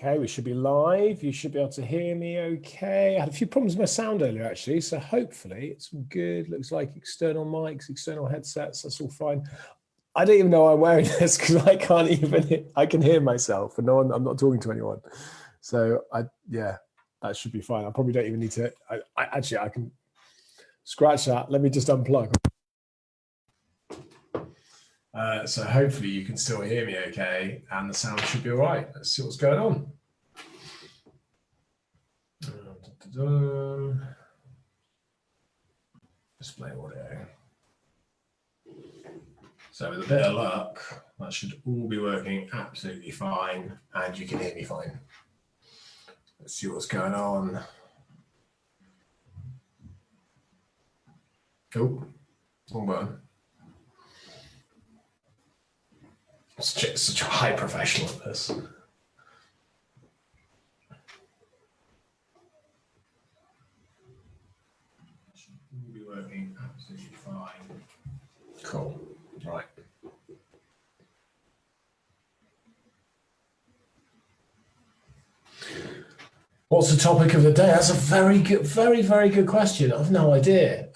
Okay, we should be live. You should be able to hear me okay. I had a few problems with my sound earlier, actually, so hopefully it's all good. Looks like external mics, external headsets, that's all fine. I don't even know why I'm wearing this because I can't even, I can hear myself and I'm not talking to anyone. So yeah, that should be fine. I probably don't even need to, actually I can scratch that. Let me just unplug. So hopefully you can still hear me okay and the sound should be all right. Let's see what's going on. Display audio. So with a bit of luck, that should all be working absolutely fine and you can hear me fine. Let's see what's going on. Oh, wrong button. Such a high professional at this. Should all be working absolutely fine. Cool. Right. What's the topic of the day? That's a very good, very good question. I've no idea.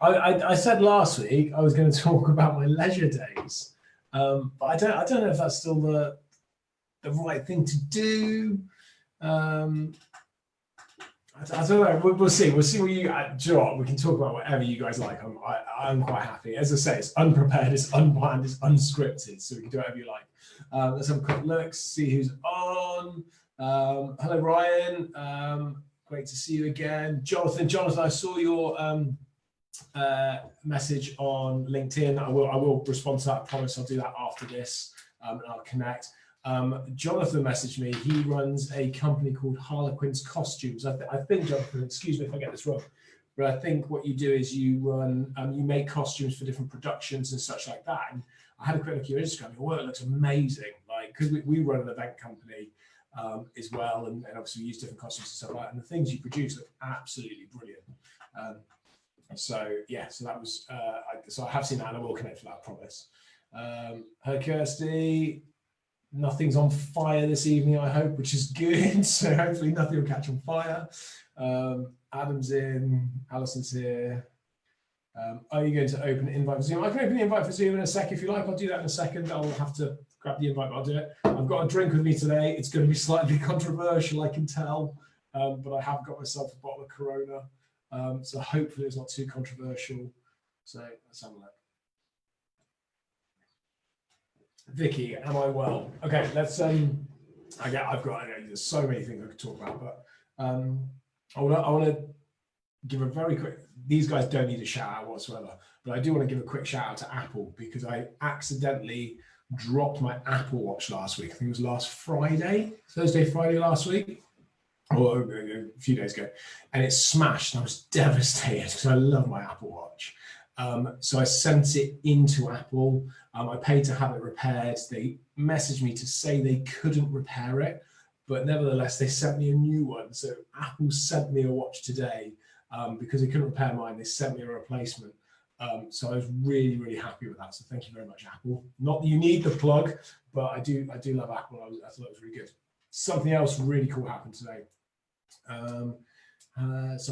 I said last week I was going to talk about my leisure days, but I don't know if that's still the right thing to do. I don't know. We'll see. We'll see what you. Do you know what? We can talk about whatever you guys like. I'm quite happy. As I say, it's unprepared, it's unplanned, it's unscripted. So we can do whatever you like. Let's have a quick look. See who's on. Hello, Ryan. Great to see you again, Jonathan. Jonathan, I saw your message on LinkedIn. I will respond to that. I promise I'll do that after this, and I'll connect. Jonathan messaged me. He runs a company called Harlequin's Costumes. I think, Jonathan, excuse me if I get this wrong, but I think what you do is you run, you make costumes for different productions and such like that. And I had a quick look at your Instagram. Your work looks amazing. Like, because we run an event company as well, and obviously we use different costumes and stuff like that. And the things you produce look absolutely brilliant. So yeah, so that was, so I have seen that and I will connect for that, I promise. Hi, Kirsty. Nothing's on fire this evening, I hope, which is good. So hopefully nothing will catch on fire. Adam's in, Alison's here. Are you going to open an invite for Zoom? I can open the invite for Zoom in a sec if you like. I'll do that in a second. I'll have to grab the invite, but I'll do it. I've got a drink with me today. It's going to be slightly controversial, I can tell, but I have got myself a bottle of Corona. So hopefully it's not too controversial. So let's have a look. Vicky, am I well? Okay, let's. There's so many things I could talk about, but I want to give a very quick. These guys don't need a shout out whatsoever, but I do want to give a quick shout out to Apple because I accidentally dropped my Apple Watch last week. I think it was last Friday, Friday last week, or a few days ago, and it smashed. And I was devastated because I love my Apple Watch. So I sent it into Apple. I paid to have it repaired. They messaged me to say they couldn't repair it, but nevertheless, they sent me a new one. So Apple sent me a watch today because they couldn't repair mine. They sent me a replacement. So I was really, really happy with that. So thank you very much, Apple. Not that you need the plug, but I do love Apple. I thought it was really good. Something else really cool happened today. So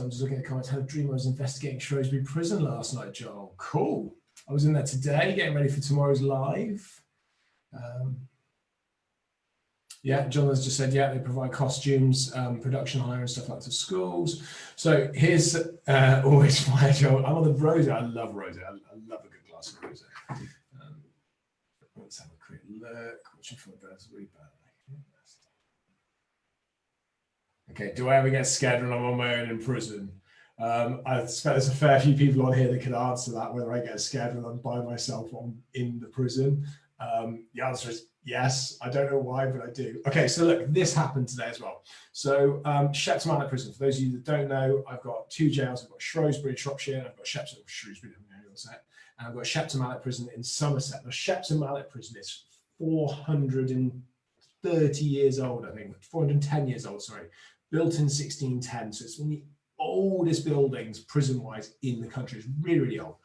I'm just looking at the comments. I had a dream I was investigating Shrewsbury Prison last night, Joel. Cool. I was in there today, getting ready for tomorrow's live. Yeah, John has just said, yeah, they provide costumes, production hire and stuff like that to schools. So here's always fire, Joel. I'm on the rosé. I love rosé. I love a good glass of rosé. Let's have a quick look. Watching for birds really bad. Okay, do I ever get scared when I'm on my own in prison? I expect there's a fair few people on here that can answer that, whether I get scared when I'm by myself in the prison. The answer is yes. I don't know why, but I do. Okay, so look, this happened today as well. So Shepton Mallet Prison, for those of you that don't know, I've got two jails. I've got Shrewsbury in Shropshire, and I've got Shrewsbury, and I've got Shepton Mallet Prison in Somerset. Now, Shepton Mallet Prison is 430 years old, I think, 410 years old, sorry. Built in 1610, so it's one of the oldest buildings prison-wise in the country. It's really, really old.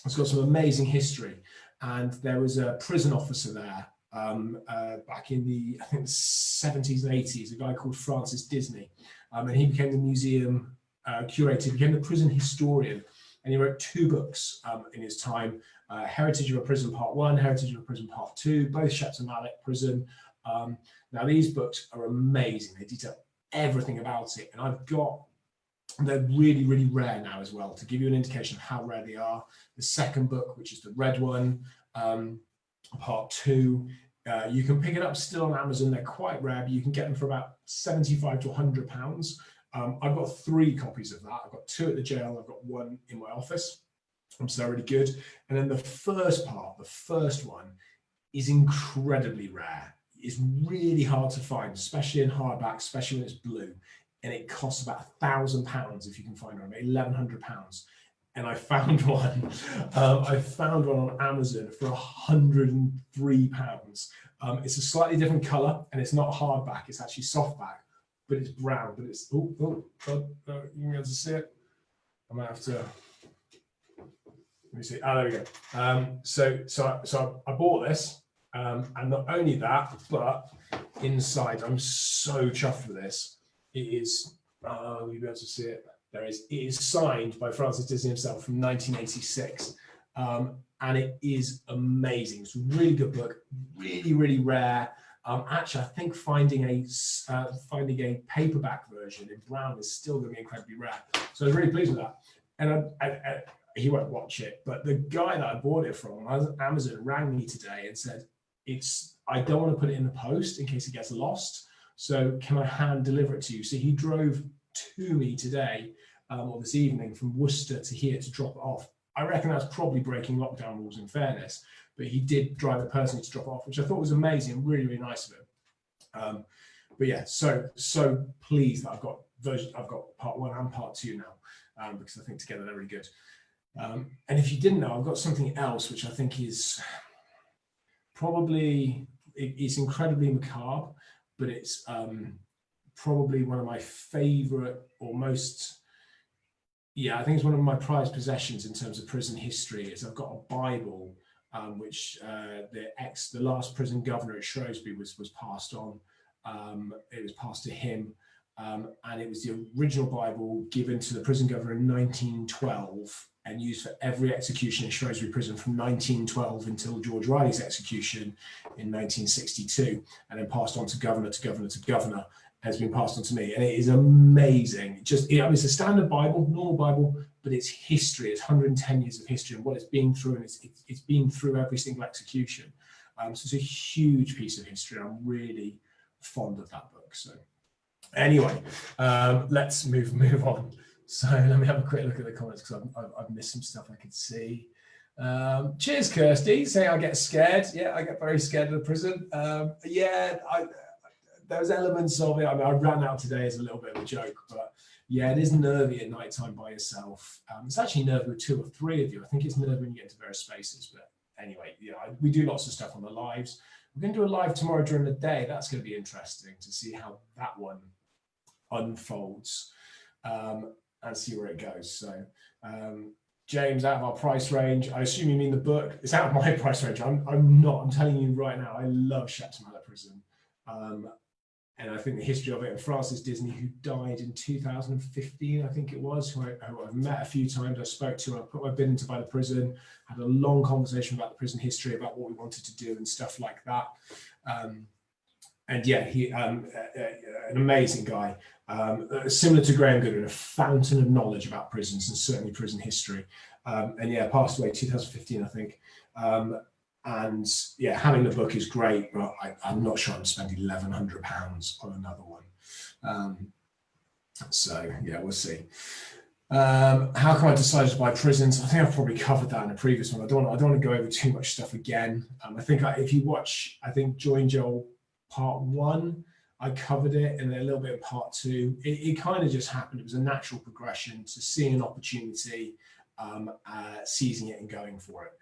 It's got some amazing history, and there was a prison officer there back in the, I think, the 70s and 80s, a guy called Francis Disney. And he became the museum curator, became the prison historian. And he wrote 2 books in his time, Heritage of a Prison Part 1, Heritage of a Prison Part 2, both Shepton Mallet Prison. Now, these books are amazing. They detail everything about it. And they're really, really rare now as well, to give you an indication of how rare they are. The second book, which is the red one, Part 2, you can pick it up still on Amazon. They're quite rare, but you can get them for about £75 to £100. I've got 3 copies of that. I've got 2 at the jail. I've got 1 in my office. So they're really good. And then the first part, the first one, is incredibly rare. It's really hard to find, especially in hardback, especially when it's blue. And it costs about £1,000 if you can find one, £1,100. And I found one. I found one on Amazon for £103. It's a slightly different color, and it's not hardback. It's actually softback, but it's brown. But it's you can be able to see it. I might have to. Let me see. There we go. So I bought this, and not only that, but inside, I'm so chuffed with this. It is. You'll be able to see it. It is signed by Francis Disney himself from 1986, and it is amazing. It's a really good book, really, really rare. Actually, I think finding a paperback version in brown is still going to be incredibly rare. So I was really pleased with that. And he won't watch it, but the guy that I bought it from, Amazon, rang me today and said, I don't want to put it in the post in case it gets lost. So can I hand deliver it to you? So he drove to me today or this evening from Worcester to here to drop it off. I reckon that's probably breaking lockdown rules, in fairness, but he did drive it personally to drop it off, which I thought was amazing and really, really nice of him. But yeah, so pleased that I've got part 1 and part 2 now, because I think together they're really good. And if you didn't know, I've got something else which I think is probably, it's incredibly macabre, but it's probably one of my favorite, or most, I think it's one of my prized possessions in terms of prison history. Is I've got a Bible which the last prison governor at Shrewsbury was passed on. It was passed to him, and it was the original Bible given to the prison governor in 1912 and used for every execution in Shrewsbury prison from 1912 until George Riley's execution in 1962, and then passed on to governor to governor to governor. Has been passed on to me, and it is amazing. It's a standard Bible, normal Bible, but it's history. It's 110 years of history and what it's been through, and it's been through every single execution. So it's a huge piece of history, and I'm really fond of that book. So anyway, let's move on. So let me have a quick look at the comments, because I've missed some stuff I could see. Cheers, Kirsty, saying I get scared. Yeah, I get very scared of the prison. There's elements of it. I mean, I ran out today as a little bit of a joke, but yeah, it is nervy at night time by yourself. It's actually nervy with 2 or 3 of you. I think it's nervy when you get into various spaces. But anyway, we do lots of stuff on the lives. We're going to do a live tomorrow during the day. That's going to be interesting to see how that one unfolds and see where it goes. So, James, out of our price range. I assume you mean the book. It's out of my price range. I'm not. I'm telling you right now, I love Shepton Mallet Prison. And I think the history of it, and Francis Disney, who died in 2015, I think it was, who I've met a few times, I spoke to, I put my bid in to buy the prison, had a long conversation about the prison history, about what we wanted to do and stuff like that. And yeah, he an amazing guy, similar to Graham Goodwin, a fountain of knowledge about prisons and certainly prison history. And yeah, passed away 2015, I think. And yeah, having the book is great, but I'm not sure I'm spending £1,100 on another one. So yeah, we'll see. How can I decide to buy prisons? I think I've probably covered that in a previous one. I don't want to go over too much stuff again. I think if you watch, I think JoinJoel part 1, I covered it, and then a little bit of part 2. It kind of just happened. It was a natural progression to seeing an opportunity, seizing it and going for it.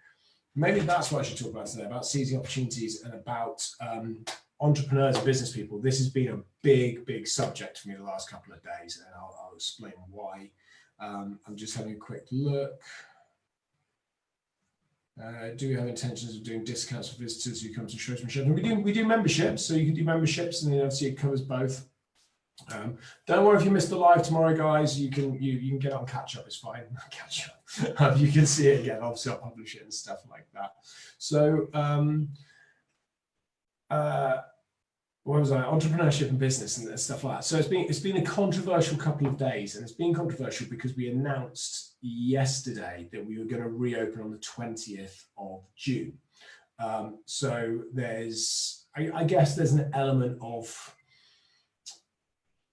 Maybe that's what I should talk about today, about seizing opportunities and about entrepreneurs and business people. This has been a big, big subject for me the last couple of days, and I'll explain why. I'm just having a quick look. Do we have intentions of doing discounts for visitors who come to Shrewsbury Show? We do memberships, so you can do memberships, and obviously it covers both. Don't worry if you missed the live tomorrow, guys. You can get on catch up. It's fine. Catch up. You can see it again. Obviously, I'll publish it and stuff like that. So, what was I? Entrepreneurship and business and stuff like that. So it's been a controversial couple of days, and it's been controversial because we announced yesterday that we were going to reopen on the 20th of June. So I guess there's an element of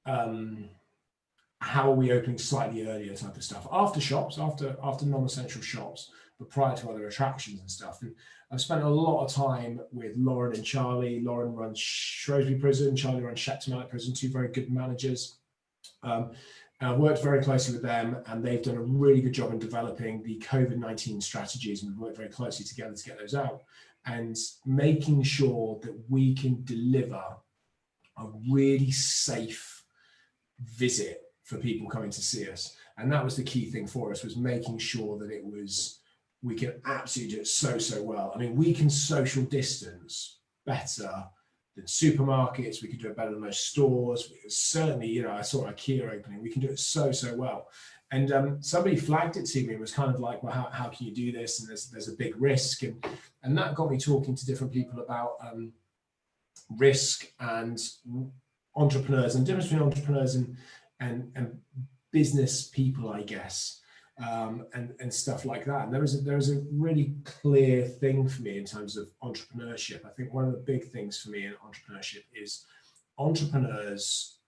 how are we opening slightly earlier type of stuff after shops, after non-essential shops, but prior to other attractions and stuff. And I've spent a lot of time with Lauren and Charlie. Lauren runs Shrewsbury Prison, Charlie runs Shepton Mallet Prison, two very good managers. And I've worked very closely with them, and they've done a really good job in developing the COVID-19 strategies, and we've worked very closely together to get those out and making sure that we can deliver a really safe visit for people coming to see us. And that was the key thing for us, was making sure that we can absolutely do it so well. I mean, we can social distance better than supermarkets. We can do it better than most stores. Certainly, I saw IKEA opening. We can do it so well. And somebody flagged it to me and was kind of like, well, how can you do this? And there's a big risk. And that got me talking to different people about risk and entrepreneurs, and the difference between entrepreneurs and business people, I guess. And stuff like that. And there is a really clear thing for me in terms of entrepreneurship. I think one of the big things for me in entrepreneurship is entrepreneurs,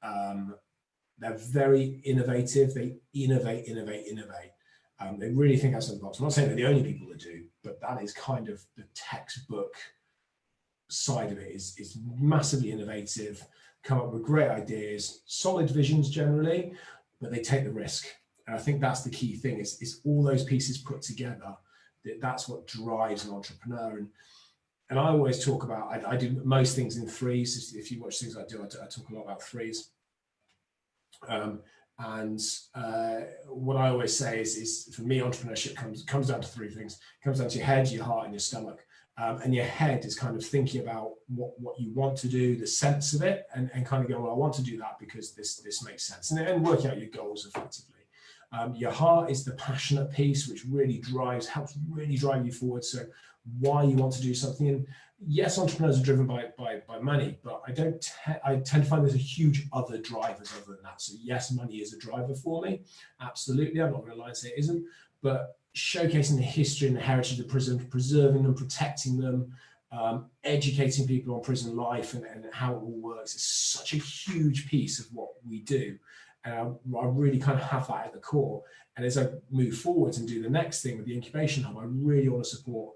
they're very innovative. They innovate. They really think outside the box. I'm not saying they're the only people that do, but that is kind of the textbook side of it, is massively innovative, come up with great ideas, solid visions generally, but they take the risk. And I think that's the key thing, is all those pieces put together, that's what drives an entrepreneur. And I always talk about, I do most things in threes. If you watch things I do, I talk a lot about threes. What I always say is for me, entrepreneurship comes down to three things. It comes down to your head, your heart, and your stomach. And your head is kind of thinking about what you want to do, the sense of it, and kind of go, well, I want to do that because this makes sense, and working out your goals effectively. Your heart is the passionate piece, which really helps really drive you forward. So why you want to do something. And yes, entrepreneurs are driven by money, but I tend to find there's a huge other drivers other than that. So yes, money is a driver for me. Absolutely. I'm not going to lie and say it isn't, but showcasing the history and the heritage of the prison, preserving them, protecting them, educating people on prison life and how it all works is such a huge piece of what we do. And I really kind of have that at the core. And as I move forwards and do the next thing with the incubation hub, I really want to support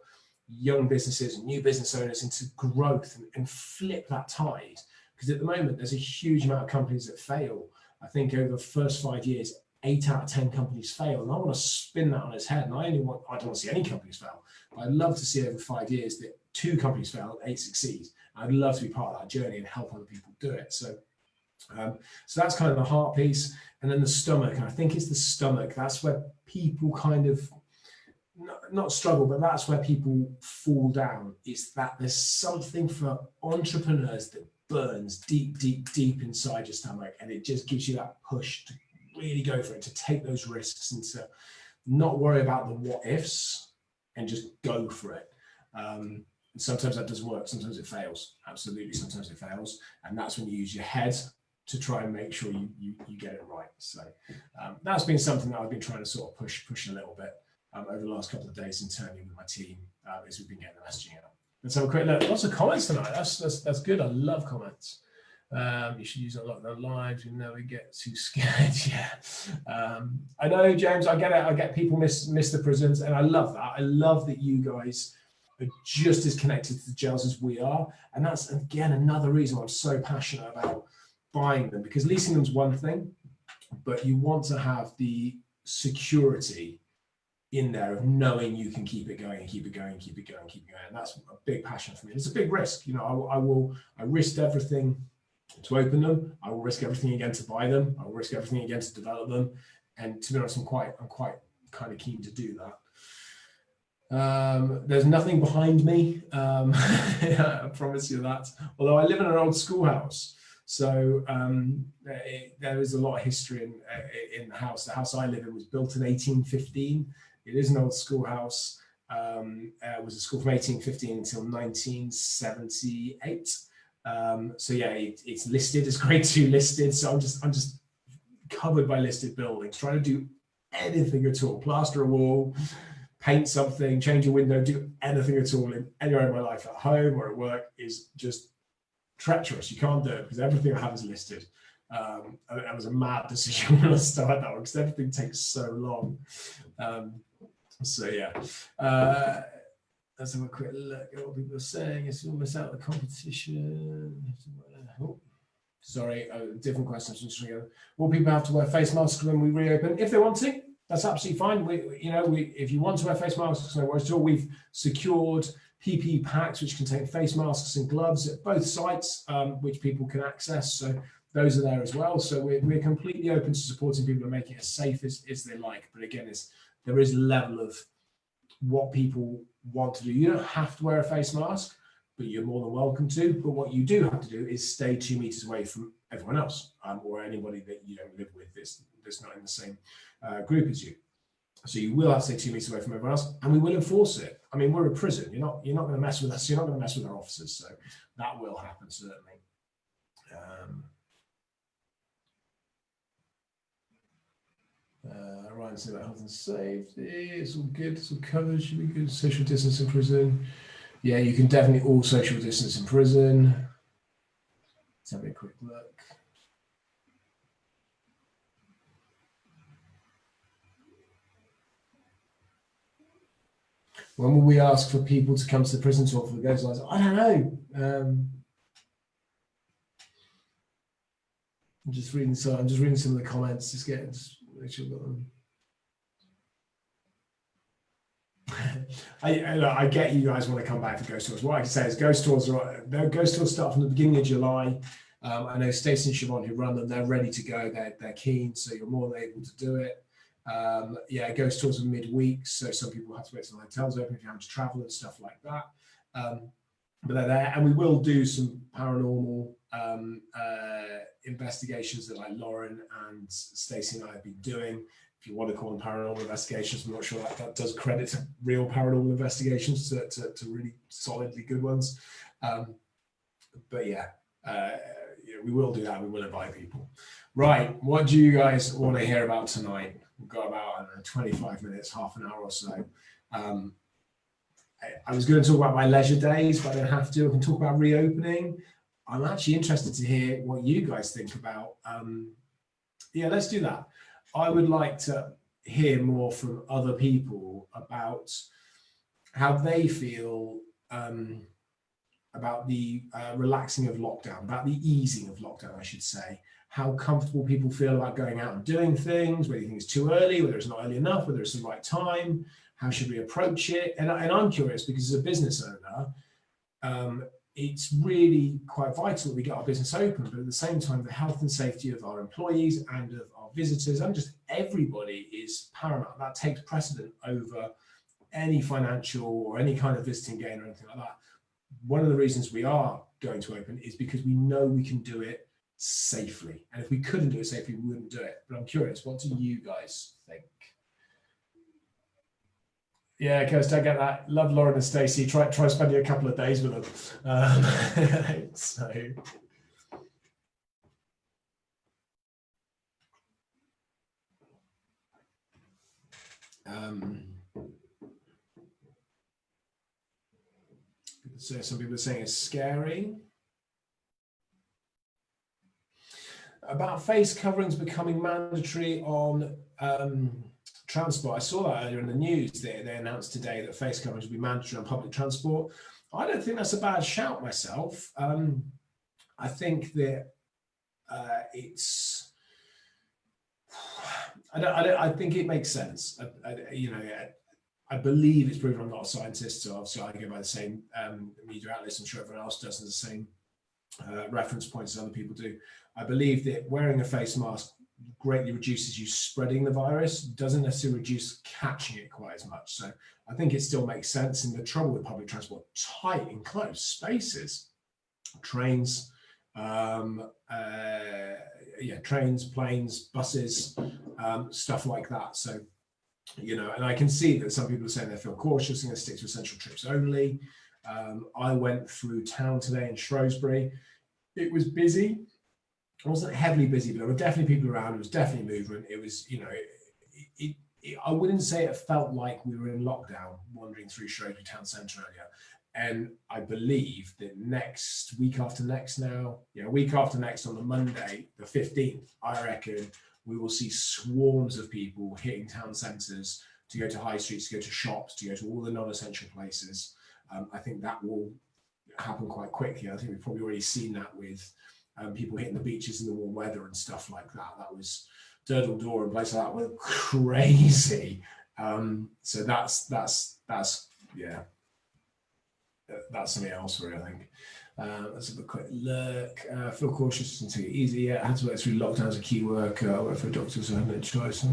young businesses and new business owners into growth and flip that tide. Because at the moment, there's a huge amount of companies that fail. I think over the first 5 years, 8 out of 10 companies fail. And I want to spin that on its head. And I don't want to see any companies fail. But I'd love to see over 5 years that 2 companies fail and 8 succeed. I'd love to be part of that journey and help other people do it. So that's kind of the heart piece. And then the stomach, and I think it's the stomach. That's where people kind of not struggle, but that's where people fall down, is that there's something for entrepreneurs that burns deep inside your stomach. And it just gives you that push to really go for it, to take those risks and to not worry about the what ifs and just go for it. Sometimes that doesn't work. Sometimes it fails. Absolutely. Sometimes it fails. And that's when you use your head to try and make sure you get it right. So that's been something that I've been trying to sort of push a little bit over the last couple of days internally with my team as we've been getting the messaging out. Let's have a quick look. Lots of comments tonight. That's good. I love comments. You should use a lot of the lives. You never get too scared. Yeah. I know, James. I get it. I get people miss the prisons, and I love that. I love that you guys are just as connected to the jails as we are, and that's again another reason why I'm so passionate about buying them, because leasing them is one thing, but you want to have the security in there of knowing you can keep it going and keep it going and keep it going and keep it going. And that's a big passion for me. It's a big risk. I risked everything to open them. I will risk everything again to buy them. I will risk everything again to develop them. And to be honest, I'm quite kind of keen to do that. There's nothing behind me. I promise you that. Although I live in an old schoolhouse, so there is a lot of history in the house. The house I live in was built in 1815. It is an old schoolhouse. It was a school from 1815 until 1978. So yeah, it's listed. It's grade 2 listed. So I'm just covered by listed buildings. Trying to do anything at all, plaster a wall, paint something, change a window, do anything at all in anywhere in my life, at home or at work, is just treacherous. You can't do it because everything I have is listed. That was a mad decision when I started that one because everything takes so long. So yeah, let's have a quick look at what people are saying. It's almost out of the competition. Oh, sorry, different questions. Will people have to wear face masks when we reopen? If they want to, that's absolutely fine. If you want to wear face masks, no worries at all. We've secured PPE packs which contain face masks and gloves at both sites, which people can access. So those are there as well. So we're completely open to supporting people and making it as safe as they like. But again, there is a level of what people want to do. You don't have to wear a face mask, but you're more than welcome to. But what you do have to do is stay 2 meters away from everyone else, or anybody that you don't live with that's not in the same group as you. So you will have to stay 2 meters away from everyone else, and we will enforce it. I mean, we're a prison. You're not going to mess with us. You're not going to mess with our officers. So that will happen, certainly. Ryan said about health and safety. It's all good. It's all covered. Should be good. Social distance in prison. Yeah, you can definitely all social distance in prison. Let's have a quick look. When will we ask for people to come to the prison talk for the Ghost Lines? I don't know. I'm just reading some of the comments. Just make sure I've got them. I get you guys want to come back for ghost tours. What I can say is ghost tours start from the beginning of July. I know Stacey and Siobhan who run them, they're ready to go. They're keen, so you're more than able to do it. Yeah, ghost tours are midweek, so some people have to wait till the hotels open if you have to travel and stuff like that. But they're there, and we will do some paranormal investigations that like Lauren and Stacey and I have been doing. If you want to call them paranormal investigations, I'm not sure that does credit to real paranormal investigations, to really solidly good ones. But yeah, we will do that. We will invite people. Right, what do you guys want to hear about tonight? We've got about 25 minutes, half an hour or so. I was going to talk about my leisure days, but I don't have to. I can talk about reopening. I'm actually interested to hear what you guys think about. Yeah, let's do that. I would like to hear more from other people about how they feel about the relaxing of lockdown, about the easing of lockdown, I should say. How comfortable people feel about going out and doing things, whether you think it's too early, whether it's not early enough, whether it's the right time, how should we approach it? And I'm curious because as a business owner, it's really quite vital that we get our business open, but at the same time, the health and safety of our employees and of our visitors and just everybody is paramount. That takes precedent over any financial or any kind of visiting gain or anything like that. One of the reasons we are going to open is because we know we can do it safely. And if we couldn't do it safely, we wouldn't do it. But I'm curious, what do you guys think? Yeah, Kirst, I get that. Love Lauren and Stacey. Try spending a couple of days with them. So. So some people are saying it's scary. About face coverings becoming mandatory on transport. I saw that earlier in the news. They announced today that face coverings will be mandatory on public transport. I don't think that's a bad shout myself. I think that it's. I think it makes sense. I believe it's proven. I'm not a scientist, so obviously I go by the same media outlets. I'm sure everyone else does, and the same reference points as other people do. I believe that wearing a face mask greatly reduces you spreading the virus, doesn't necessarily reduce catching it quite as much. So I think it still makes sense. And the trouble with public transport, tight enclosed spaces, trains, trains, planes, buses, stuff like that. So, and I can see that some people are saying they feel cautious and going to stick to essential trips only. I went through town today in Shrewsbury. It was busy. It wasn't heavily busy, but there were definitely people around. It was definitely movement. It was, I wouldn't say it felt like we were in lockdown wandering through Shrewsbury town centre earlier. And I believe that week after next on the Monday, the 15th, I reckon we will see swarms of people hitting town centres to go to high streets, to go to shops, to go to all the non-essential places. I think that will happen quite quickly. I think we've probably already seen that with people hitting the beaches in the warm weather and stuff like that. That was Durdle Door and places like that were crazy. So that's something else for you, I think. Let's have a quick look. Feel cautious and take it easy. Yeah, I had to work through lockdown as a key worker. I work for a doctor, so I have no choice.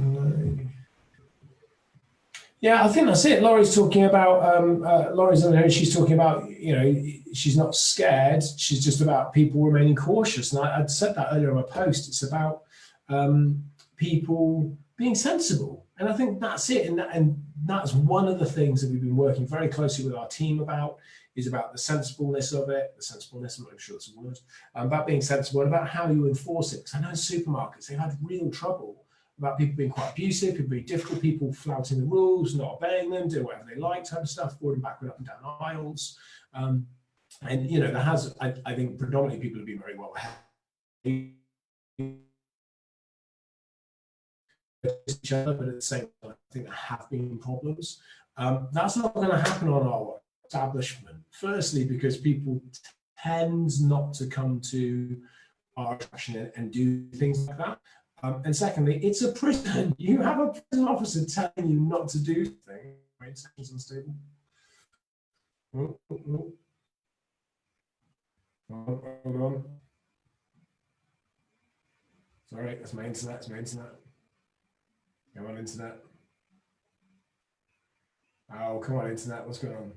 Yeah, I think that's it. Laurie's talking about, Laurie's on here, she's talking about, she's not scared. She's just about people remaining cautious. And I'd said that earlier on my post. It's about people being sensible. And I think that's it. And that's one of the things that we've been working very closely with our team about, is about the sensibleness of it, I'm not sure that's a word, about being sensible and about how you enforce it. Because I know in supermarkets, they've had real trouble about people being quite abusive, people being difficult, people flouting the rules, not obeying them, doing whatever they like type of stuff, forward and backward, up and down aisles. And, there has, I think predominantly people have been very well behaved each other, but at the same time, I think there have been problems. That's not going to happen on our establishment. Firstly, because people tend not to come to our attraction and do things like that. And secondly, it's a prison. You have a prison officer telling you not to do things. Wait, seconds unstable. Hold on. Sorry, it's my internet. Come on, internet. Oh, come on, internet. What's going on?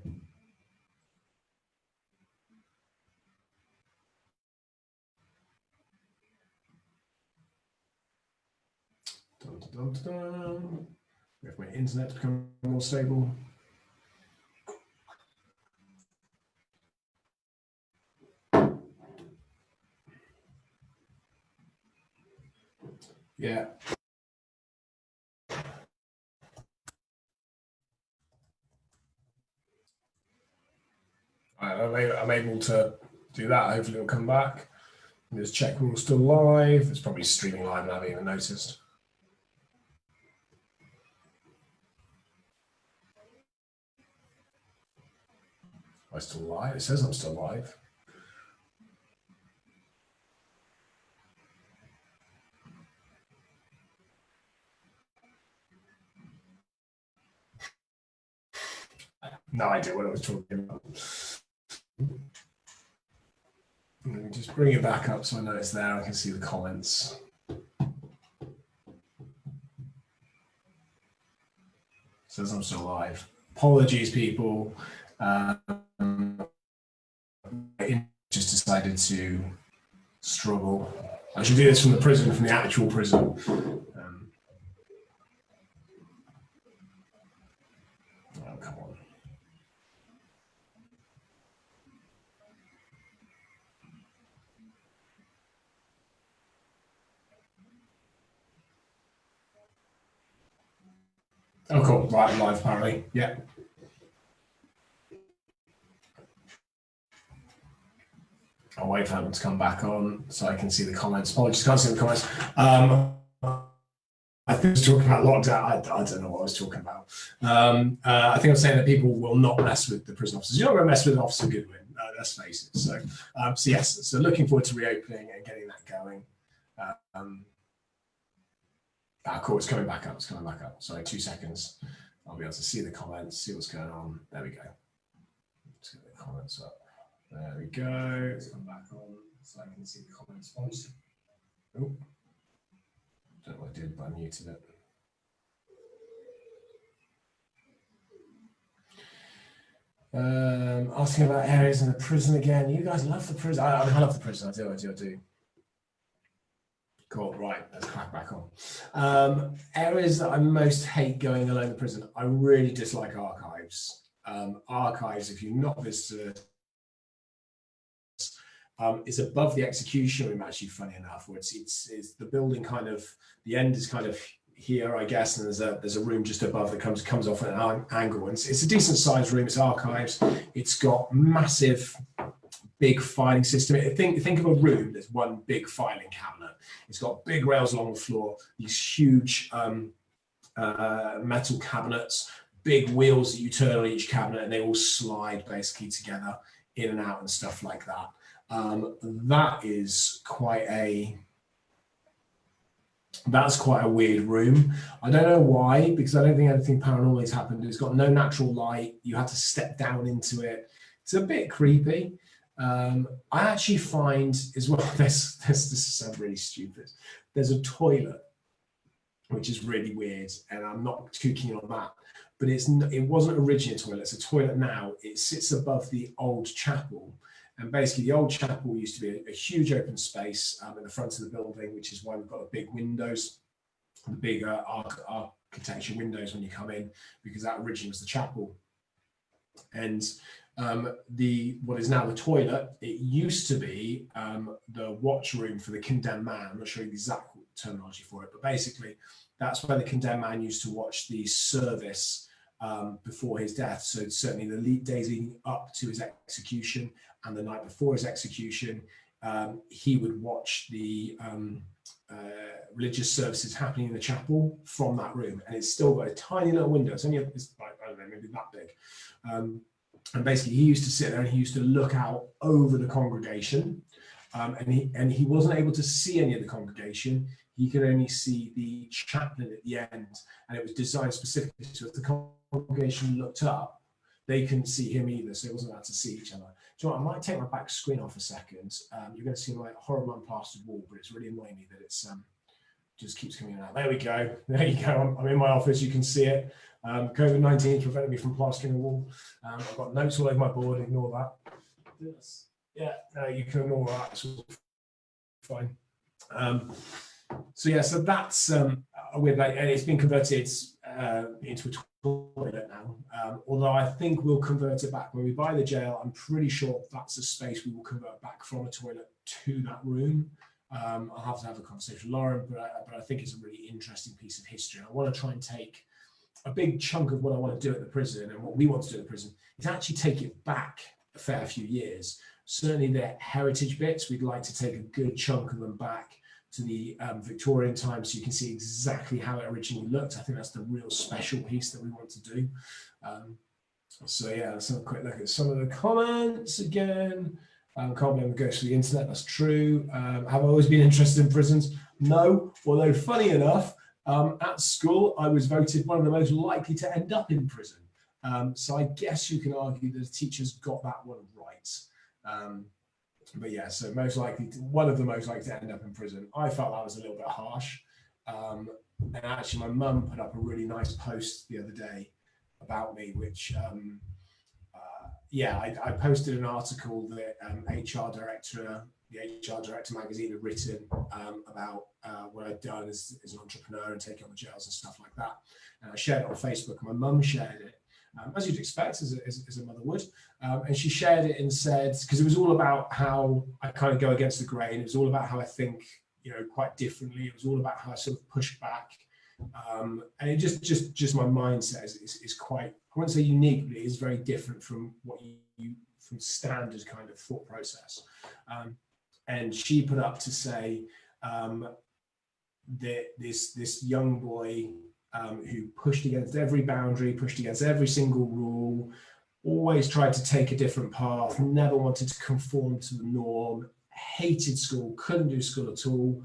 If my internet's become more stable. Yeah. I'm able to do that. Hopefully it'll come back. Just check we're all still live. It's probably streaming live and I haven't even noticed. Am I still live? It says I'm still live. No idea what I was talking about. Let me just bring it back up so I know it's there. I can see the comments. It says I'm still live. Apologies, people. Just decided to struggle. I should do this from the prison, from the actual prison. Oh, come on. Oh, cool. Right, I'm live, apparently. Yeah. I'll wait for them to come back on so I can see the comments. Apologies, can't see the comments. I think I was talking about lockdown. I don't know what I was talking about. I think I'm saying that people will not mess with the prison officers. You're not going to mess with Officer Goodwin, let's face it. So yes, so looking forward to reopening and getting that going. Cool, it's coming back up. Sorry, 2 seconds. I'll be able to see the comments, see what's going on. There we go. Let's get the comments up. There we go. Let's come back on so I can see the comments. Oh, know what I did, but I muted it. Asking about areas in the prison again. You guys love the prison. I love the prison. I do. Cool. Right. Let's crack back on. Areas that I most hate going alone in prison. I really dislike archives. Archives, if you've not visited, is above the execution room. Actually, funny enough, where it's the building kind of the end is kind of here, I guess, and there's a room just above that comes off at an angle. And it's a decent sized room. It's archives. It's got massive, big filing system. Think of a room. There's one big filing cabinet. It's got big rails along the floor. These huge metal cabinets, big wheels that you turn on each cabinet, and they all slide basically together in and out and stuff like that. That's quite a weird room. I don't know why, because I don't think anything paranormal has happened. It's got no natural light. You have to step down into it. It's a bit creepy. I actually find as well, this sounds really stupid. There's a toilet, which is really weird, and I'm not too keen on that. But it wasn't originally a toilet. It's a toilet now. It sits above the old chapel. And basically, the old chapel used to be a huge open space in the front of the building, which is why we've got the big windows, the big architecture windows when you come in, because that originally was the chapel. And what is now the toilet, it used to be the watch room for the condemned man. I'm not sure the exact terminology for it, but basically, that's where the condemned man used to watch the service before his death. So certainly the days leading up to his execution and the night before his execution, he would watch the religious services happening in the chapel from that room. And it's still got a tiny little window. It's only, I don't know, maybe that big. And basically he used to sit there and he used to look out over the congregation. And he wasn't able to see any of the congregation. He could only see the chaplain at the end. And it was designed specifically so if the congregation looked up, they couldn't see him either. So they wasn't allowed to see each other. Do you know what? I might take my back screen off a second. You're going to see my horrible unplastered wall, but it's really annoying me that it's just keeps coming out. There we go. There you go. I'm in my office. You can see it. COVID-19 prevented me from plastering the wall. I've got notes all over my board. Ignore that. Yes. Yeah, no, you can ignore that. It's all fine. So that's a weird, and it's been converted into a toilet now. Although I think we'll convert it back when we buy the jail. I'm pretty sure that's a space we will convert back from a toilet to that room. I'll have to have a conversation with Lauren, but I think it's a really interesting piece of history. And I want to try and take a big chunk of what I want to do at the prison and what we want to do at the prison is actually take it back a fair few years. Certainly the heritage bits, we'd like to take a good chunk of them back to the Victorian times so you can see exactly how it originally looked. I think that's the real special piece that we want to do. So yeah, let's have a quick look at some of the comments again. Can't believe it goes through the internet, that's true. Have I always been interested in prisons? No, although funny enough, at school, I was voted one of the most likely to end up in prison. So I guess you can argue that the teachers got that one right. But yeah, so one of the most likely to end up in prison. I felt that was a little bit harsh. And actually, my mum put up a really nice post the other day about me, which, I posted an article that the HR Director magazine had written about what I'd done as an entrepreneur and taking on the jails and stuff like that. And I shared it on Facebook, and my mum shared it. As you'd expect, as a mother would. And she shared it and said, because it was all about how I kind of go against the grain. It was all about how I think, quite differently. It was all about how I sort of push back. And it just my mindset is quite, I wouldn't say unique, but it is very different from what from standard kind of thought process. And she put up to say that this young boy who pushed against every boundary, pushed against every single rule, always tried to take a different path, never wanted to conform to the norm, hated school, couldn't do school at all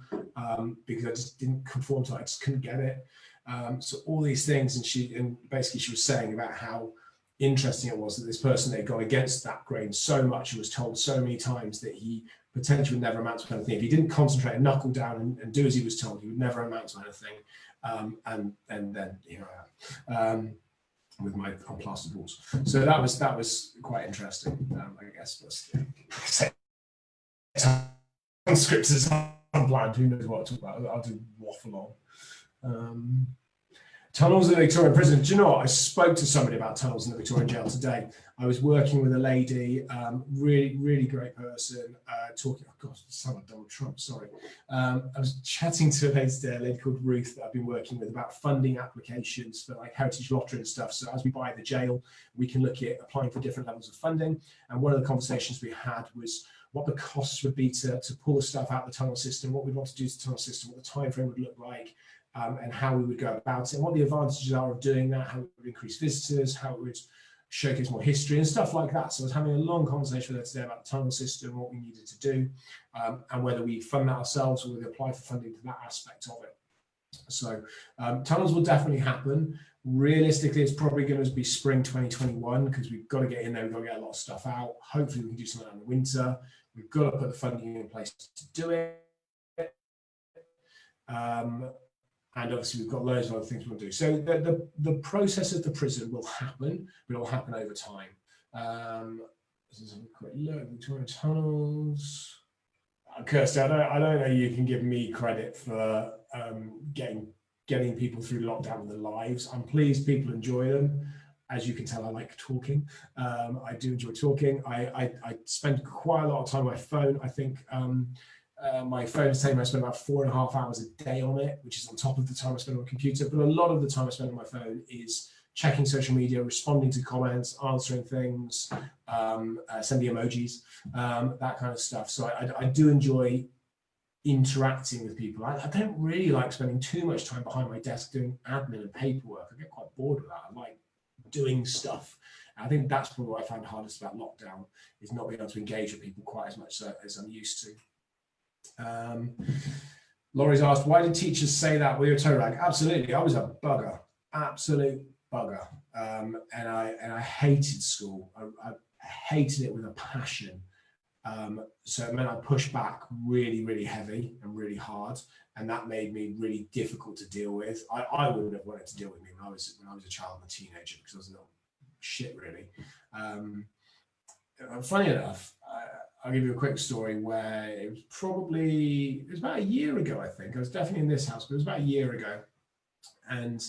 because I just didn't conform to it, I just couldn't get it. So all these things, and basically she was saying about how interesting it was that this person had gone against that grain so much and was told so many times that he potentially would never amount to anything. If he didn't concentrate and knuckle down and do as he was told, he would never amount to anything. And then here I am with my unplastered walls. So that was quite interesting. I guess unscripted is unplanned. Who knows what I'll talk about? I'll do waffle on. Tunnels in the Victorian prison. Do you know what? I spoke to somebody about tunnels in the Victorian jail today. I was working with a lady, really great person, talking, oh gosh, I sound like Donald Trump, sorry. I was chatting to a lady called Ruth that I've been working with about funding applications for like heritage lottery and stuff. So as we buy the jail, we can look at applying for different levels of funding. And one of the conversations we had was what the costs would be to pull the stuff out of the tunnel system, what we'd want to do to the tunnel system, what the time frame would look like, and how we would go about it, and what the advantages are of doing that, how it would increase visitors, how it would showcase more history and stuff like that. So I was having a long conversation with her today about the tunnel system, what we needed to do, and whether we fund that ourselves or whether we apply for funding to that aspect of it. So tunnels will definitely happen. Realistically, it's probably going to be spring 2021 because we've got to get in there, we've got to get a lot of stuff out. Hopefully we can do something in the winter. We've got to put the funding in place to do it. And obviously we've got loads of other things we want to do. So the process of the prison will happen, but it will happen over time. Let's have a quick look. Victorian tunnels. Kirsty, I don't know you can give me credit for getting people through lockdown with their lives. I'm pleased people enjoy them. As you can tell, I like talking. I do enjoy talking. I spend quite a lot of time on my phone. I think my phone is saying I spend about 4.5 hours a day on it, which is on top of the time I spend on my computer. But a lot of the time I spend on my phone is checking social media, responding to comments, answering things, sending emojis, that kind of stuff. So I do enjoy interacting with people. I don't really like spending too much time behind my desk doing admin and paperwork. I get quite bored with that. I like doing stuff. I think that's probably what I found hardest about lockdown, is not being able to engage with people quite as much as I'm used to. Laurie's asked, why did teachers say that we were a toe rag? Absolutely, I was a bugger, absolute bugger, and I hated school. I hated it with a passion. So it meant I pushed back really heavy and really hard, and that made me really difficult to deal with. I wouldn't have wanted to deal with me when I was a child and a teenager, because I was not shit really. Funny enough, I'll give you a quick story where it was about a year ago, I think. I was definitely in this house, but it was about a year ago. And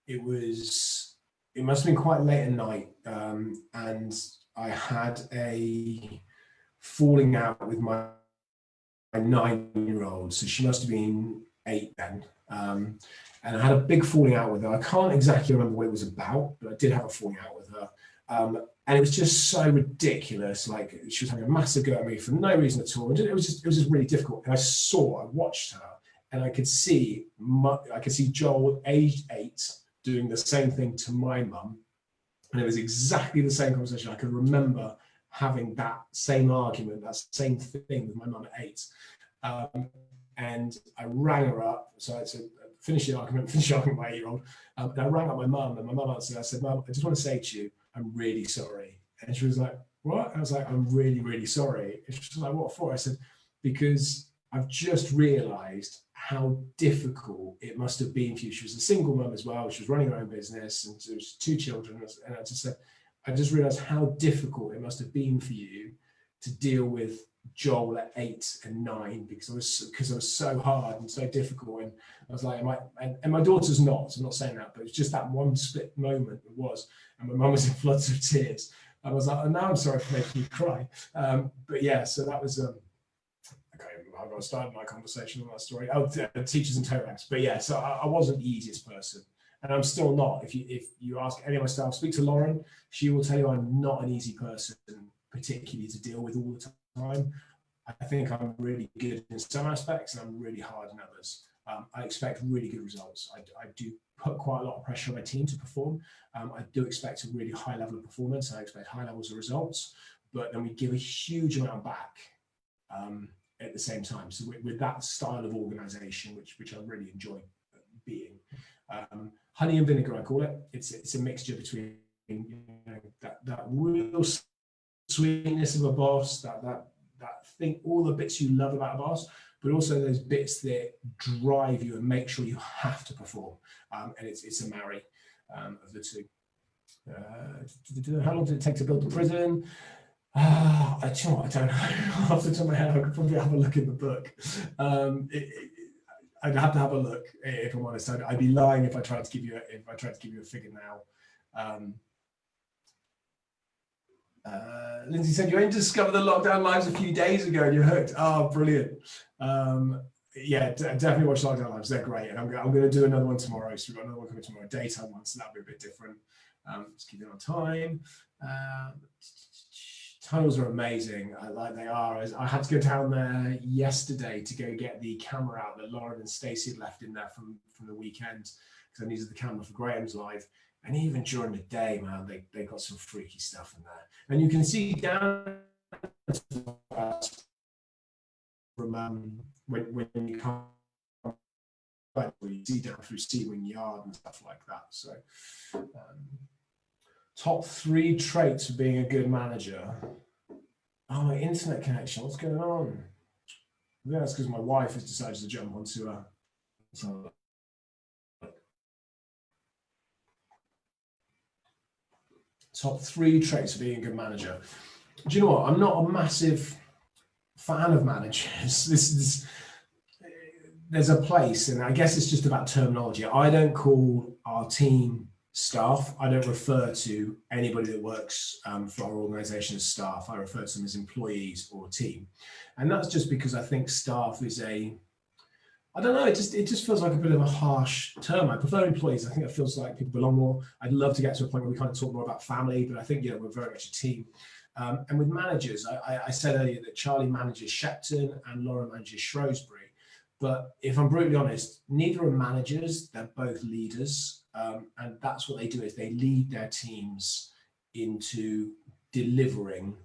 it must have been quite late at night. And I had a falling out with my 9-year-old. So she must have been 8 then. And I had a big falling out with her. I can't exactly remember what it was about, but I did have a falling out with her. And it was just so ridiculous. Like, she was having a massive go at me for no reason at all. And it was just really difficult. And I watched her, and I could see Joel, aged 8, doing the same thing to my mum. And it was exactly the same conversation. I could remember having that same argument, that same thing with my mum at 8. And I rang her up. So I said, finish the argument with my 8-year-old. And I rang up my mum, and my mum answered. I said, Mum, I just want to say to you, I'm really sorry. And she was like, what? I was like, I'm really sorry. And she was like, what for? I said, because I've just realized how difficult it must have been for you. She was a single mum as well. She was running her own business, and there was 2 children. And I just said, I just realized how difficult it must have been for you to deal with Joel at 8 and 9, because I was so hard and so difficult. And I was like, and my daughter's not, so I'm not saying that, but it's just that one split moment it was. And my mum was in floods of tears. I was like, oh, now I'm sorry for making you cry. But yeah, so that was, okay, I've got to start my conversation on that story. Oh, teachers and toe rags. But yeah, so I wasn't the easiest person. And I'm still not. If you ask any of my staff, speak to Lauren, she will tell you I'm not an easy person, particularly to deal with all the time. I think I'm really good in some aspects, and I'm really hard in others. I expect really good results. I do put quite a lot of pressure on my team to perform. I do expect a really high level of performance. I expect high levels of results, but then we give a huge amount back at the same time. So with that style of organization, which I really enjoy being. Honey and vinegar, I call it. It's a mixture between that real sweetness of a boss, that think all the bits you love about a boss, but also those bits that drive you and make sure you have to perform. And it's a marry of the two. How long did it take to build the prison? I don't know. Off the top of my head, I could probably have a look in the book. I'd have to have a look, if I'm honest. I'd be lying if I tried to give you a figure now. Lindsay said you only discovered the lockdown lives a few days ago and you're hooked. Oh, brilliant. Yeah, definitely watch Lockdown Lives. They're great. And I'm going to do another one tomorrow. So we've got another one coming tomorrow, daytime one. So that'll be a bit different. Let's keep it on time. Tunnels are amazing. Like they are. I had to go down there yesterday to go get the camera out that Lauren and Stacey had left in there from the weekend because I needed the camera for Graham's live. And even during the day, man, they got some freaky stuff in there. And you can see down from when you come, you see down through Seawing Yard and stuff like that. So, top 3 traits for being a good manager. Oh, my internet connection. What's going on? I think that's because my wife has decided to jump onto a. Top 3 traits of being a good manager. Do you know what? I'm not a massive fan of managers. There's a place, and I guess it's just about terminology. I don't call our team staff. I don't refer to anybody that works for our organisation as staff. I refer to them as employees or team. And that's just because I think staff is I don't know, it just feels like a bit of a harsh term. I prefer employees. I think it feels like people belong more. I'd love to get to a point where we kind of talk more about family, but I think, we're very much a team. And with managers, I said earlier that Charlie manages Shepton and Laura manages Shrewsbury. But if I'm brutally honest, neither are managers, they're both leaders. And that's what they do, is they lead their teams into delivering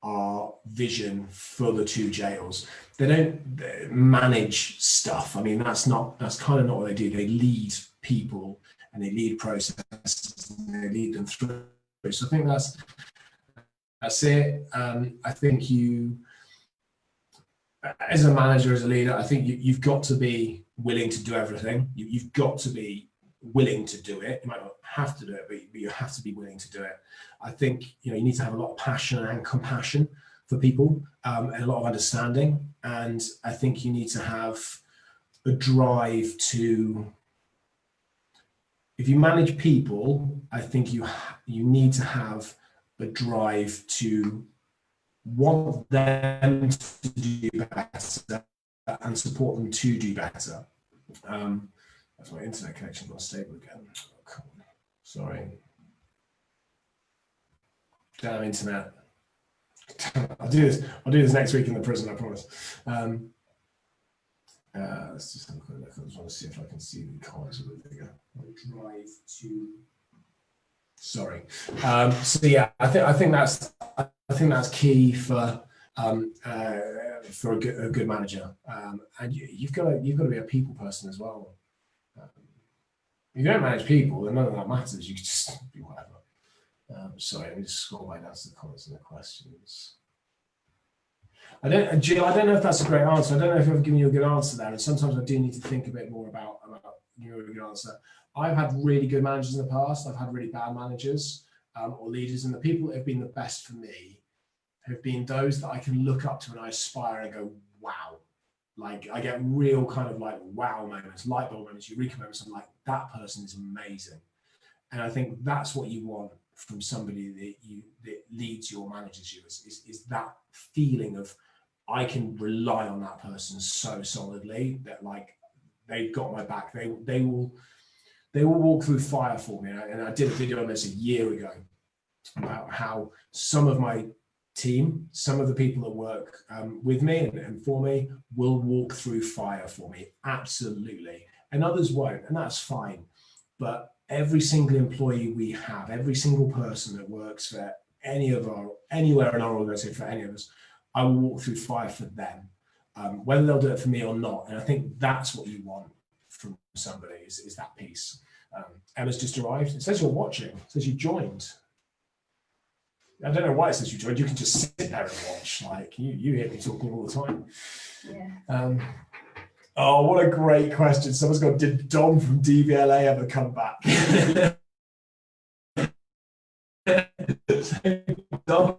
our vision for the 2 jails. They don't manage stuff. I mean, that's kind of not what they do. They lead people and they lead processes and they lead them through. So I think that's it. I think you, as a manager, as a leader, I think you've got to be willing to do everything. You've got to be willing to do it. You might not have to do it, but you have to be willing to do it. I think you need to have a lot of passion and compassion for people, and a lot of understanding. And I think you need to have a drive to. If you manage people, I think you need to have a drive to want them to do better and support them to do better. That's my internet connection got stable again. Oh, come on. Sorry. Damn internet. I'll do this next week in the prison, I promise. Let's just have a quick look. I just want to see if I can see the comments a bit bigger. Drive to. Sorry. So yeah, I think that's key for a good manager. And you've got to be a people person as well. If you don't manage people, then none of that matters. You can just be whatever. Sorry, let me just scroll back down to the comments and the questions. Jill, I don't know if that's a great answer. I don't know if I've given you a good answer there. And sometimes I do need to think a bit more about giving you a good answer. I've had really good managers in the past. I've had really bad managers or leaders. And the people that have been the best for me have been those that I can look up to and I aspire and go, wow. Like I get real kind of like wow moments, light bulb moments, eureka moments. I'm like, that person is amazing. And I think that's what you want from somebody that leads you or manages you is that feeling of I can rely on that person so solidly that like they've got my back. They will walk through fire for me. And I did a video on this a year ago about how some of my team, some of the people that work with me and for me will walk through fire for me. Absolutely. And others won't, and that's fine. But every single employee we have, every single person that works for anywhere in our organization, for any of us, I will walk through fire for them, whether they'll do it for me or not. And I think that's what you want from somebody is that piece. Emma's just arrived. It says you're watching. It says you joined. I don't know why it says you joined. You can just sit there and watch. Like you hear me talking all the time. Yeah. Oh, what a great question. Someone's got, did Dom from DVLA ever come back? Dom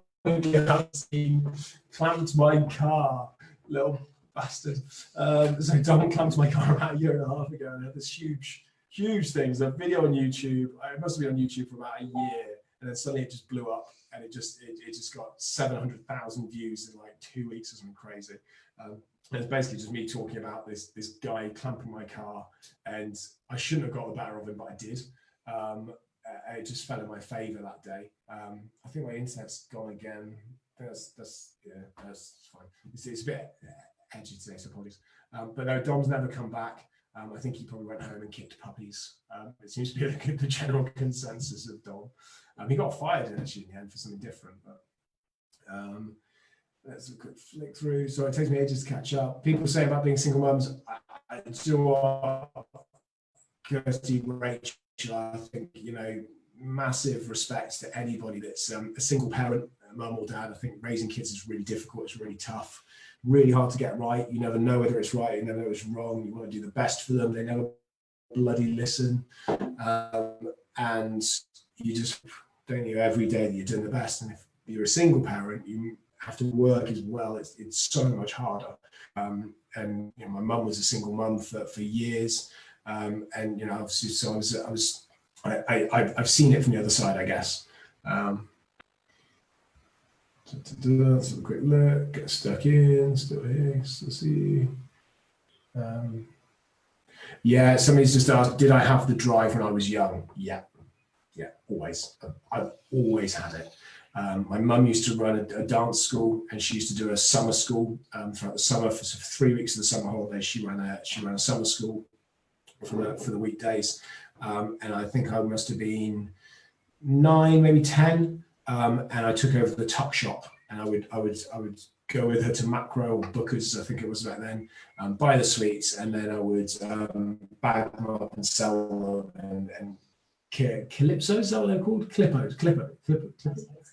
clamped my car, little bastard. So Dom clamped my car about a year and a half ago and had this huge thing. There's a video on YouTube. It must have been on YouTube for about a year, and then suddenly it just blew up, and it just got 700,000 views in like 2 weeks or something crazy. It's basically just me talking about this guy clamping my car, and I shouldn't have got the better of him, but I did. It just fell in my favour that day. I think my internet's gone again. That's fine. It's a bit edgy today, so apologies. But no, Dom's never come back. I think he probably went home and kicked puppies. It seems to be the general consensus of Dom. He got fired actually in the end for something different, but let's have a quick flick through. So it takes me ages to catch up. People say about being single mums, I do Kirsty, Rachel, I think, massive respect to anybody that's a single parent, mum or dad. I think raising kids is really difficult. It's really tough, really hard to get right. You never know whether it's right, you never know it's wrong. You want to do the best for them. They never bloody listen. And you just don't know every day that you're doing the best. And if you're a single parent, you have to work as well. It's so much harder. And my mum was a single mum for years. And obviously, so I've seen it from the other side, I guess. Let's have a quick look. Get stuck in. Still here. Let's see. Yeah, somebody's just asked, did I have the drive when I was young? Yeah, always. I've always had it. My mum used to run a dance school, and she used to do a summer school throughout the summer. For 3 weeks of the summer holidays, she ran a summer school for the weekdays. And I think I must have been 9, maybe 10. And I took over the tuck shop, and I would go with her to Macro or Booker's, I think it was back then, buy the sweets, and then I would bag them up and sell them. And Calypso, is that what they're called? Clippo.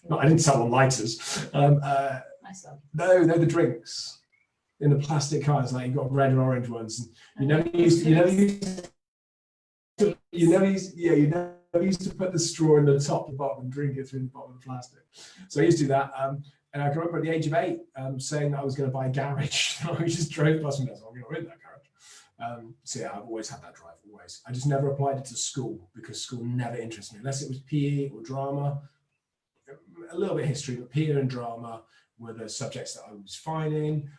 No, I didn't sell them lighters. No, they're the drinks in the plastic cars. Like you've got red and orange ones. And you never used to put the straw in the top and bottom and drink it through the bottom of the plastic. So I used to do that. And I can remember at the age of 8 saying that I was going to buy a garage. I just drove past and I was like, I'm going to rent that garage. So yeah, I've always had that drive, always. I just never applied it to school because school never interested me, unless it was PE or drama. A little bit of history, but PE and drama were the subjects that I was finding.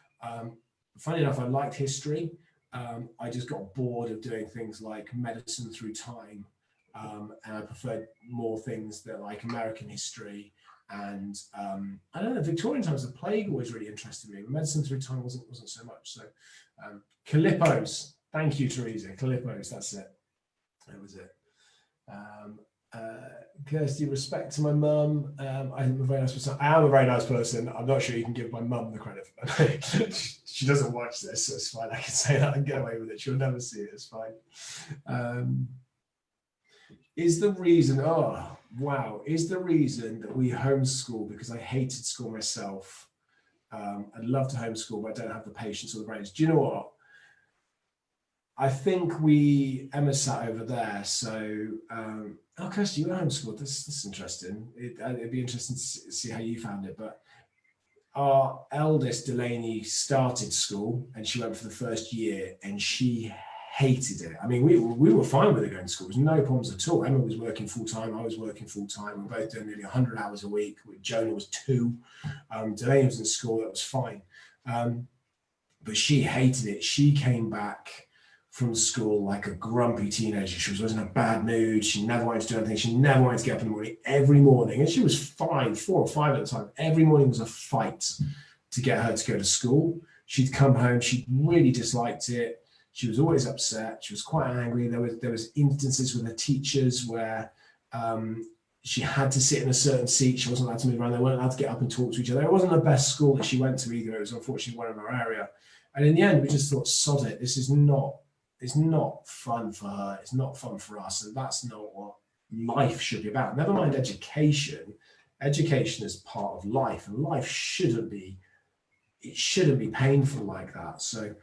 Funny enough, I liked history. I just got bored of doing things like medicine through time. And I preferred more things that like American history and I don't know, Victorian times, the plague always really interested me. Medicine through time wasn't so much. So Calippos, thank you, Teresa. Calippos, that's it. That was it. Kirsty, respect to my mum. I'm a very nice person. I am a very nice person. I'm not sure you can give my mum the credit for that. She doesn't watch this, so it's fine. I can say that and get away with it. She'll never see it. It's fine. Is the reason that we homeschool because I hated school myself? I'd love to homeschool, but I don't have the patience or the brains. Do you know what? I think Emma sat over there. So, Kirsty, you were homeschooled. That's interesting. It'd be interesting to see how you found it. But our eldest, Delaney, started school and she went for the first year and she hated it. I mean, we were fine with her going to school. There was no problems at all. Emma was working full time. I was working full time. We were both doing nearly 100 hours a week. Jonah was 2. Delaney was in school. That was fine. But she hated it. She came back from school like a grumpy teenager. She was always in a bad mood. She never wanted to do anything. She never wanted to get up in the morning. Every morning, and she was 4 or 5 at the time, every morning was a fight to get her to go to school. She'd come home. She really disliked it. She was always upset. She was quite angry. There was instances with her teachers where she had to sit in a certain seat. She wasn't allowed to move around. They weren't allowed to get up and talk to each other. It wasn't the best school that she went to either. It was unfortunately one in our area. And in the end, we just thought, sod it. This is not. It's not fun for her. It's not fun for us. And that's not what life should be about. Never mind education. education is part of life, and life shouldn't be painful like that. So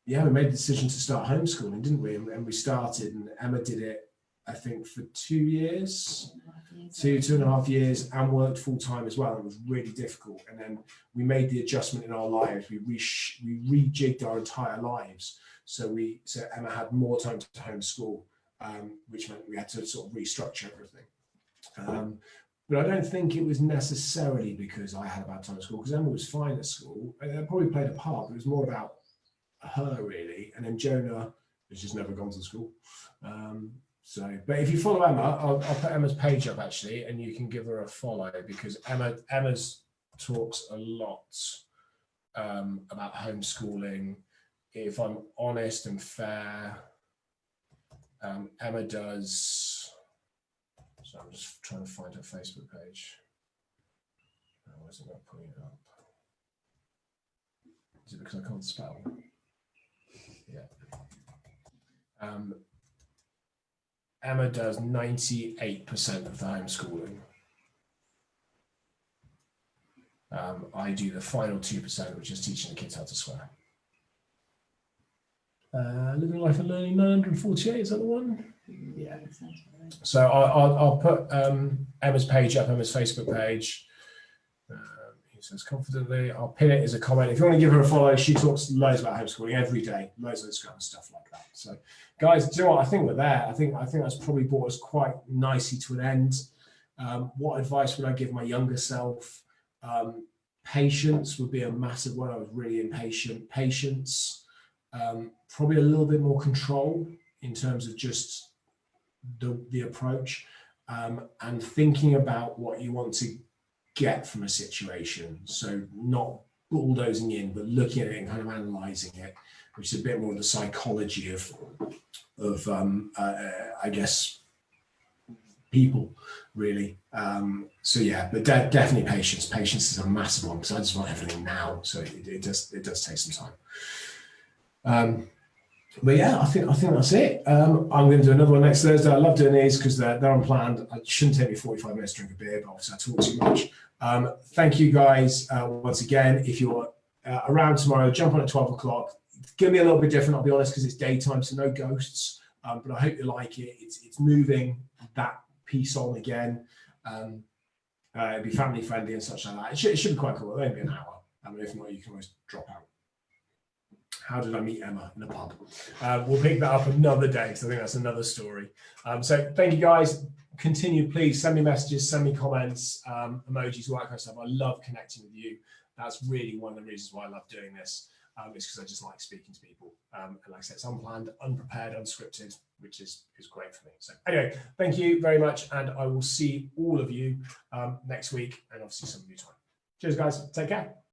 yeah, we made the decision to start homeschooling, didn't we? And we started, and Emma did it, I think, for 2 years, 2.5 years, and worked full time as well. It was really difficult. And then we made the adjustment in our lives. We rejigged our entire lives. So Emma had more time to homeschool, which meant we had to sort of restructure everything. But I don't think it was necessarily because I had a bad time at school, because Emma was fine at school. It probably played a part, but it was more about her, really. And then Jonah has just never gone to school. But if you follow Emma, I'll put Emma's page up actually, and you can give her a follow, because Emma's talks a lot about homeschooling. If I'm honest and fair, Emma does. So I'm just trying to find her Facebook page. Why is it not putting it up? Is it because I can't spell? Yeah. Emma does 98% of the homeschooling. I do the final 2%, which is teaching the kids how to swear. Living Life and Learning 948, is that the one? Yeah, that sounds right. So I'll put Emma's page up, Emma's Facebook page. He says confidently. I'll pin it as a comment. If you want to give her a follow, she talks loads about homeschooling every day, loads of this kind of stuff like that. So, guys, do you know what? I think we're there. I think that's probably brought us quite nicely to an end. What advice would I give my younger self? Patience would be a massive one. I was really impatient. Patience. Probably a little bit more control in terms of just the approach, and thinking about what you want to get from a situation. So not bulldozing in, but looking at it and kind of analysing it, which is a bit more the psychology of I guess people, really. So yeah, but definitely patience. Patience is a massive one, because I just want everything now. So it does take some time. But yeah, I think that's it. I'm going to do another one next Thursday. I love doing these because they're unplanned. It shouldn't take me 45 minutes to drink a beer, but obviously I talk too much. Thank you guys once again. If you're around tomorrow, jump on at 12 o'clock. It's going to be a little bit different, I'll be honest, because it's daytime, so no ghosts. But I hope you like it. It's moving that piece on again. It'll be family friendly and such like that. It should be quite cool. It'll only be an hour. If not, you can always drop out. How did I meet Emma? In a pub. We'll pick that up another day, because I think that's another story. So thank you guys. Continue, please send me messages, send me comments, emojis, all that kind of stuff. I love connecting with you. That's really one of the reasons why I love doing this. It's because I just like speaking to people. And like I said, it's unplanned, unprepared, unscripted, which is great for me. So anyway, thank you very much. And I will see all of you next week, and obviously some of you time. Cheers, guys. Take care.